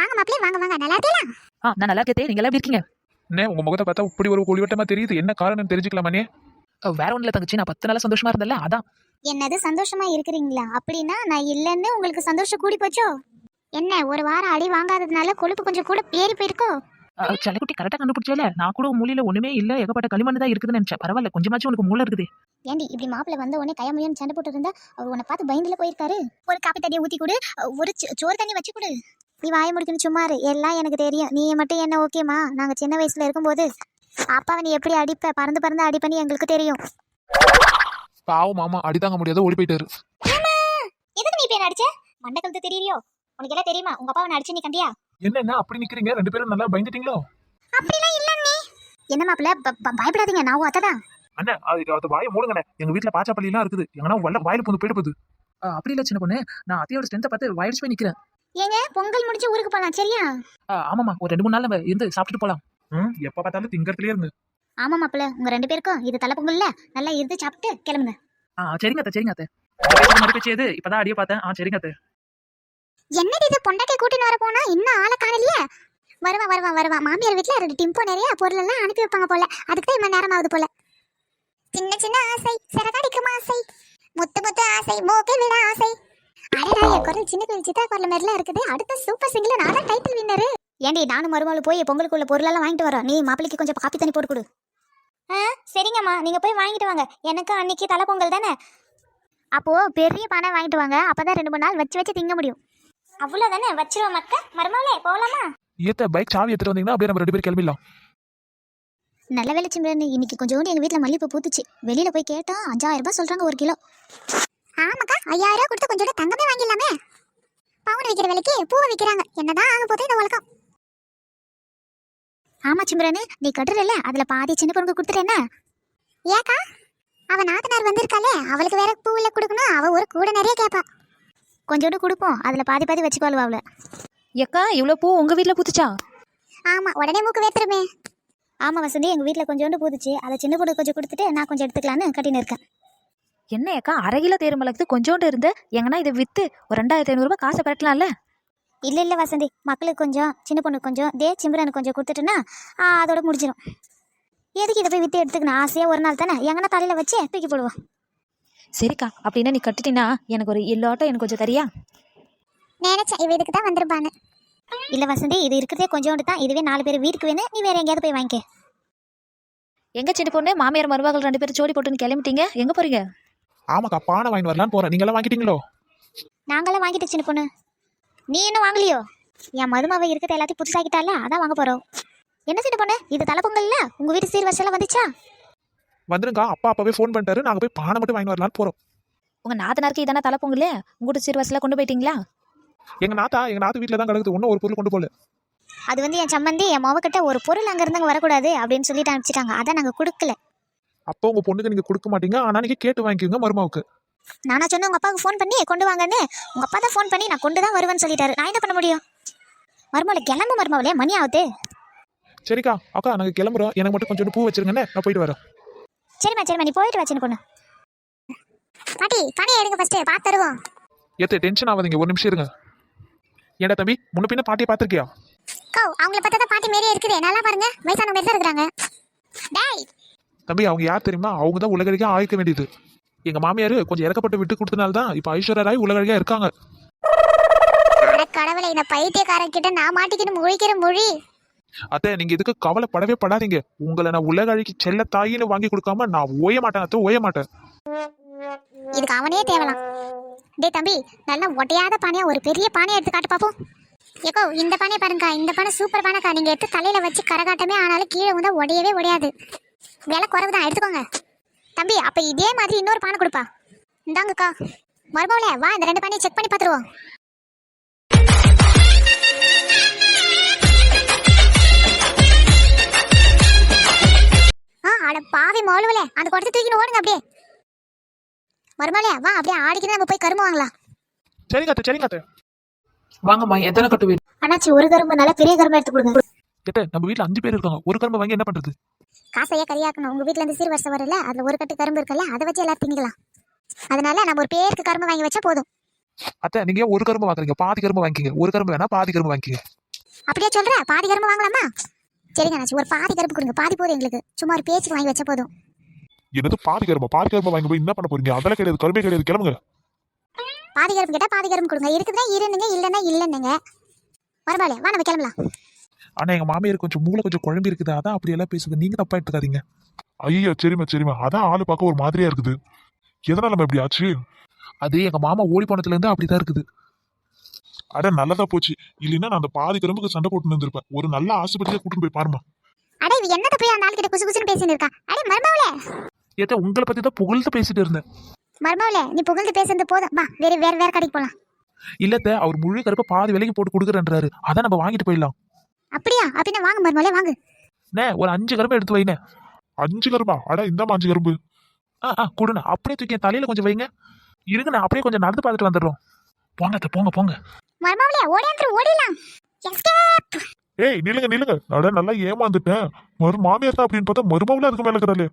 வாங்க மாப்பிள்ளை, வாங்க வாங்க. நல்லா இருக்கீங்களா? நான் நல்லா இருக்கே. நீங்க எல்லாம் எப்படி இருக்கீங்க? அண்ணே, உங்க முகத்தை பார்த்தா இப்படி ஒரு ஒளிவட்டமா தெரியுது. என்ன காரணம் தெரிஞ்சுக்கலாமாண்ணே? வேற ஒண்ணுல தங்கச்சி, நான் 10 நாளா சந்தோஷமா இருந்தல, அதான். என்னது சந்தோஷமா இருக்கிறீங்களா? அப்படின்னா நான் இல்லைன்னு உங்களுக்கு சந்தோஷம் கூடி போச்சோ? என்ன ஒரு வாரம் அடி வாங்காததுனால கொழுப்பு கொஞ்சம் கூட ஏறி போயிருக்கோ? செல்லக்குட்டி கரெக்டா கண்டுபிடிச்சல. நான் கூட மூலையில ஒண்ணுமே இல்ல, ஏகப்பட்ட களிமண் தான் இருக்குதுன்னு நினைச்சேன். பரவாயில்ல, கொஞ்சமாச்சும் உனக்கு மூளை இருக்குது. ஏண்டி இப்படி மாப்பிள்ளை வந்த உடனே கையமையும் சண்டை போட்டு இருந்தா அவர் உன்னை பார்த்து பயந்துல போயிருக்காரு. ஒரு காப்பி தண்ணியை ஊத்தி கொடு, ஒரு சோறு தண்ணி வச்சு கொடு. நீ வாய முடிக்கணும் சும்மா இரு. எல்லாம் எனக்கு தெரியும். நீ மட்டும் என்ன ஓகேமா? நாங்க சின்ன வயசுல இருக்கும்போது அப்பாவை நீ எப்படி அடிப்ப, பறந்து பறந்து அடிப்பன்னு எங்களுக்கு தெரியும். பாவம் மாமா அடிதாங்க முடியாத ஓடி போயிட்டாரு. எதுக்கு நீ இப்ப அடிச்ச? மண்டை கழுத்து தெரியலையோ? உனக்கு எல்லாம் தெரியுமா உங்க அப்பாவை அடிச்சு நீ கண்டியா? என்ன அப்படி நிக்கிறீங்க? 2 பேரும் நல்லா பயந்துட்டீங்களோ? அப்படிலாம் இல்ல நீ. என்ன மாப்பிள்ள, பயப்படாதீங்க. நான் அத்ததான். அண்ணா, அது வாயை மூடுங்கண்ணே. எங்க வீட்டுல பாச்சாப்பள்ளி எல்லாம் இருக்குது. எங்கன்னா வாயில போந்து போயிட்டு போகுது. அப்படி இல்ல சின்ன பொண்ணு, நான் அத்தையோட ஸ்ட்ரென்த்தை பார்த்து வயடிச்சு போய் நிக்கிறேன். ஏங்க பொங்கல் முடிஞ்சு ஊருக்கு போலாம் சரியா? ஆமாமா, ஒரு 2-3 நாள் நம்ம இருந்து சாப்பிட்டுட்டு போலாம். எப்ப பார்த்தாலும் திங்கறதுலயே இருங்க. ஆமா மாப்பிள்ள, உங்க 2 பேருக்கும் இது தலை பொங்கல்ல நல்லா இருந்து சாப்பிட்டு கிளம்புங்க. சரிங்க அத்தை, சரிங்க அத்தை. மறுபடியும் இப்பதான் அடிய பார்த்தேன். சரிங்க அத்தை. என்னது இது, பொண்டாட்டி கூட்டின்னு வர போனா இன்னும் ஆளை காணலையே? வருவான். மாமியார் வீட்டுல 2 டிம்போ நிறைய பொருள் எல்லாம் அனுப்பி வைப்பாங்க போல. அதுக்கு தான் இவ்வளவு நேரம் ஆகுது போல. சின்ன சின்ன ஆசை, சிறகடிக்கும் ஆசை, முத்து முத்து ஆசை, மூக்கு விட ஆசை. அடடா, என் குரல் சின்ன குரல் சித்தா குரல் மாதிரிலாம் இருக்குது. அடுத்த சூப்பர் சிங்கர் நான் தான் டைட்டில் வின்னரு. ஏண்டி நானும் மருமகளும் போய் பொங்கலுக்குள்ள பொருளெல்லாம் வாங்கிட்டு வரோம். நீ மாப்பிளைக்கு கொஞ்சம் காப்பி தண்ணி போட்டு கொடு. சரிங்கம்மா, நீங்க போய் வாங்கிட்டு வாங்க. எனக்கு அன்னைக்கு தலை பொங்கல் தானே. அப்போ பெரிய பானை வாங்கிட்டு வாங்க. அப்பதான் 2-3 நாள் வச்சு திங்க முடியும். அவ்வளவுதானே, வச்சிருவோம் மக்க. மருமகளே போகலாமா? ஏத்த பைக் சாவி எடுத்துட்டு வந்தீங்கன்னா அப்படியே நம்ம 2 பேரும் கிளம்பிடலாம். நல்ல வேலை சிம்ரன், இன்னைக்கு கொஞ்சோண்டு எங்க வீட்டுல மல்லிப்பூ பூத்துச்சு. வெளியில போய் கேட்டா 5000 ரூபாய் சொல்றாங்க 1 கிலோ. ஆமாக்கா, 5000 ரூபாய் கொடுத்து கொஞ்சோட தங்கமே வாங்கிடலாமே. பவுன் விற்கிற விலைக்கு பூவை விற்கிறாங்க. என்னதான் ஆக போதே இந்த உலகம். ஆமா சிம்ரன், நீ கட்டுறல அதுல பாதி சின்ன பொண்ணுக்கு கொடுத்துட்டேன்னா? ஏக்கா, அவ நாத்தனார் வந்திருக்காளே, அவளுக்கு வேற பூவில கொடுக்கணும். அவ ஒரு கூட நிறைய கேட்பா. கொஞ்சோண்டு கொடுப்போம், அதுல பாதி பாதி வச்சுக்கோளுவா அவளை. எக்கா, இவ்வளவு பூ உங்க வீட்டுல பூத்துச்சா? ஆமா, உடனே மூக்கு வேத்துருமே. ஆமா வசந்தி, எங்க வீட்டுல கொஞ்சோண்டு பூத்துச்சு. அதை சின்ன பொண்ணு கொஞ்சம் கொடுத்துட்டு நான் கொஞ்சம் எடுத்துக்கலான்னு கட்டின்னு இருக்கேன். என்ன ஏக்கா, 1/2 கிலோ தேரும்பலக்கு கொஞ்சோண்டு இருந்து எங்கன்னா இதை வித்து ஒரு 2500 ரூபாய் காசை பெறலாம்ல? இல்ல வசந்தி, மக்களுக்கு கொஞ்சம், சின்ன பொண்ணுக்கு கொஞ்சம், சிம்ரனுக்கு கொஞ்சம் கொடுத்துட்டுன்னா அதோட முடிஞ்சிடும். எதுக்கு இதை போய் வித்து எடுத்துக்கணும்? ஆசையா ஒரு நாள் தானே, எங்கன்னா தலையில வச்சு தூக்கி போடுவோம். சரிக்கா, அப்படின்னா நீ கட்டிட்டீங்கன்னா எனக்கு ஒரு எல்லோட்டம் எனக்கு கொஞ்சம் தரியா? நினைச்சேன் இவ இதுக்கு தான் வந்திருப்பான்னு. இல்ல வசந்தி, இது இருக்கிறதே கொஞ்சோண்டு தான். இதுவே 4 பேர் வீட்டுக்கு வேணும். நீ வேற எங்கேயாவது போய் வாங்கிக்க. எங்க சின்ன பொண்ணு, மாமியார் மருமகள் 2 பேரும் ஜோடி போட்டுன்னு கிளம்பிட்டீங்க? எங்க போறீங்க? ஆமாக்கா, பானை வாங்கிட்டு வரலான்னு போறேன். நீங்க எல்லாம் வாங்கிட்டீங்களோ? நாங்களாம் வாங்கிட்டு சின்ன பொண்ணு. நீ இன்னும் வாங்கலையோ? என் மருமவ இருக்கிறது எல்லாத்தையும் புதுசாக்கிட்டால, அதான் வாங்க போறோம். என்ன சின்ன பொண்ணு, இது தலை பொங்கல்ல உங்க வீட்டு சீர் வரிசையெல்லாம் வந்துச்சா? வந்துருங்க, அப்பவே ஃபோன் பண்ணிட்டாரு. நாங்க போய் பானை மட்டும் வாங்கிட்டு வரலான்னு போறோம். உங்க நாத்தனாருக்கு இதான தலை பொங்கல்? உங்கள்கிட்ட சீர் வரிசையில கொண்டு போயிட்டீங்களா? எங்க நாத்து வீட்டுல தான் கிடக்குது. ஒன்னும் ஒரு பொருள் கொண்டு போல. அது என் சம்மந்தி என் மொவக்கிட்ட ஒரு பொருள் அங்க இருந்து வரக்கூடாது அப்படின்னு சொல்லிட்டு அனுப்பிச்சிட்டாங்க. அதான் நாங்க கொடுக்கல. அப்போ உங்க பொண்ணுக்கு நீங்க கொடுக்க மாட்டீங்க, ஆனா நீங்க கேட்டு வாங்கிக்கோங்க மருமாவுக்கு. நானா சொன்ன உங்க அப்பாவுக்கு ஃபோன் பண்ணி கொண்டு வாங்கன்னு. உங்க அப்பா தான் ஃபோன் பண்ணி நான் கொண்டு தான் வருவேன்னு சொல்லிட்டாரு. நான் என்ன பண்ண முடியும்? மருமவளை கிளம்பு மருமவளே, மணி ஆகுது. சரிக்கா, அக்கா நாங்க கிளம்புறோம். எனக்கு மட்டும் கொஞ்சம் பூ வச்சிருங்கன்னு, நான் போயிட்டு வரேன். சரிம்மா, நீ போயிட்டு வச்சுன்னு பொண்ணு. பாட்டி பணி எடுங்க, ஃபர்ஸ்ட் பார்த்து தருவோம். ஏத்த டென்ஷன் ஆகாதீங்க, ஒரு நிமிஷம் இருங்க. ஏடா தம்பி, முன்ன பின்ன பாட்டியை பார்த்திருக்கியா? அவங்கள பார்த்தா பாட்டி மாரியே இருக்குது. நல்லா பாருங்க, வயசான மாதிரி தான் இருக்காங்க. டேய் தம்பி, அவங்க யார் தெரியுமா? அவங்க தான் உலகறிக்கா ஆயிக்க வேண்டியது. எங்க மாமியார் கொஞ்சம் இறக்கப்பட்டு விட்டு கொடுத்தனால தான் இப்ப ஐஸ்வர்யா ராய் உலகறிக்கா இருக்காங்க. அட கடவுளே, இந்த பைத்தியக்காரன் கிட்ட நான் மாட்டிக்கிட்டு முழிக்கிற மொழி. அத்தை, நீங்க இதுக்கு கவலைப்படவே படாதீங்க. உங்களை நான் உலகழிக்கு செல்ல தாயின்னு வாங்கி கொடுக்காம நான் ஓய மாட்டேன் அத்தை, ஓய மாட்டேன். இதுக்கு அவனே தேவலாம். டேய் தம்பி, நல்லா ஒட்டையாத பானையா ஒரு பெரிய பானையை எடுத்து காட்டு பாப்போம். ஏக்கோ, இந்த பானையை பாருங்கக்கா. இந்த பானை சூப்பர் பானைக்கா. நீங்க எடுத்து தலையில வச்சு கரகாட்டமே ஆனாலும் கீழே வந்து உடையவே உடையாது. விலை குறைவு தான், எடுத்துக்கோங்க தம்பி. அப்ப இதே மாதிரி இன்னொரு பானை கொடுப்பா. இந்தாங்கக்கா. மருமவளே வா, இந்த 2 பானையை செக் பண்ணி பார்த்துருவோம். அட பாவி மோளுவலே, அந்த குடத்தை தூக்கின்னு ஓடுங்க அப்படியே. மருமவளே வா, அப்படியே ஆடிக்கிட்டு நம்ம போய் கரும்பு வாங்கலாம். சரிங்க அத்தை. வாங்கம்மா, எத்தனை கட்டு வேணும்? அண்ணாச்சி, ஒரு கரும்பு நல்ல பெரிய கரும்பு எடுத்து கொடுங்க. ஏத்த, நம்ம வீட்டுல 5 பேர் இருக்காங்க. ஒரு கரும்பு வாங்கி என்ன பண்றது? காசையா கரியாக்கணும். உங்க வீட்டுல இருந்து சீர் வருஷம் வரல, அதுல ஒரு கட்டு கரும்பு இருக்குல்ல, அதை வச்சு எல்லாரும் திங்கலாம். அதனால நம்ம ஒரு பேருக்கு கரும்பு வாங்கி வச்சா போதும். அத்தை, நீங்க ஒரு கரும்பு வாங்குறீங்க, பாதி கரும்பு வாங்கிக்கங்க. ஒரு கரும்பு வேணா பாதி கரும்பு வாங்கிக்கங்க. அப்படியே சொல்ற பாதி கரும்பு வாங்கலாமா? சரிங்க அண்ணாச்சி, ஒரு பாதி கரும்பு கொடுங்க, பாதி போதும் எங்களுக்கு, சும்மா ஒரு பேச்சுக்கு வாங்கி வச்ச போதும். என்னது பாதி கரும்பா வாங்கி போய் என்ன பண்ண போறீங்க? அதெல்லாம் கிடையாது, கரும்பே கிடையாது, கிளம்புங்க. பாதி கரும்பு கேட்டா பாதி கரும்பு கொடுங்க, இருக்குதுன்னா இருந்துங்க, இல்லைன்னா இல்லைன்னுங்க. வரபாலே வா நம்ம கிளம்பலாம். ஆனா எங்க மாமியார் கொஞ்சம் மூளை கொஞ்சம் குழம்பி இருக்குது, அதான் அப்படி எல்லாம் பேசுது, நீங்க தப்பா எடுத்துக்காதீங்க. ஐயோ சரிம்மா, அதான் ஆளு பார்க்க ஒரு மாதிரியா இருக்குது. எதனால நம்ம இப்படி ஆச்சு? அது எங்க மாமா ஓடி போனதுல இருந்து அப்படிதான் இருக்குது. அட நல்லதா போச்சு, இல்லைன்னா நான் அந்த பாதி கரும்புக்கு சண்டை போட்டு இருந்திருப்பேன். ஒரு நல்ல ஆஸ்பத்திரியா கூட்டிட்டு போய் பாருமா. அட இவ என்னத போய் அந்த ஆள்கிட்ட குசு குசுன்னு பேசிட்டு இருக்கா? அட மர்மவளே, ஏத்த உங்களை பத்தி தான் புகழ்ந்து பேசிட்டு இருந்தேன். மர்மவளே, நீ புகழ்ந்து பேசுறது போதும், வா வேற கடைக்கு போலாம். இல்லத்த அவர் முழு கருப்பை பாதி விலைக்கு போட்டு கொடுக்குறேன்றாரு, அதான் நம்ம வாங்கிட்டு போயிடலாம். அப்படியா? அப்படின்னா வாங்க மர்மவளே, வாங்க. ஒரு 5 கரும்பு எடுத்து வைங்க. 5 கரும்பா? அட இந்தாமா 5 கரும்பு. கொடுண்ணா, அப்படியே தூக்கி என் தலையில கொஞ்சம் வைங்க. இருக்குண்ணா, அப்படியே கொஞ்சம் நடந்து பார்த்துட்டு வந்துடுறோம். போங்க. மர்மவளே ஓடிடலாம். எஸ்கேப். ஏய் நில்லுங்க, அட நல்லா ஏமாந்துட்டேன். மாமியார் தான் அப்படின்னு பார்த்தா மருமவுல அதுக்கு மேல இருக்கிறாளே.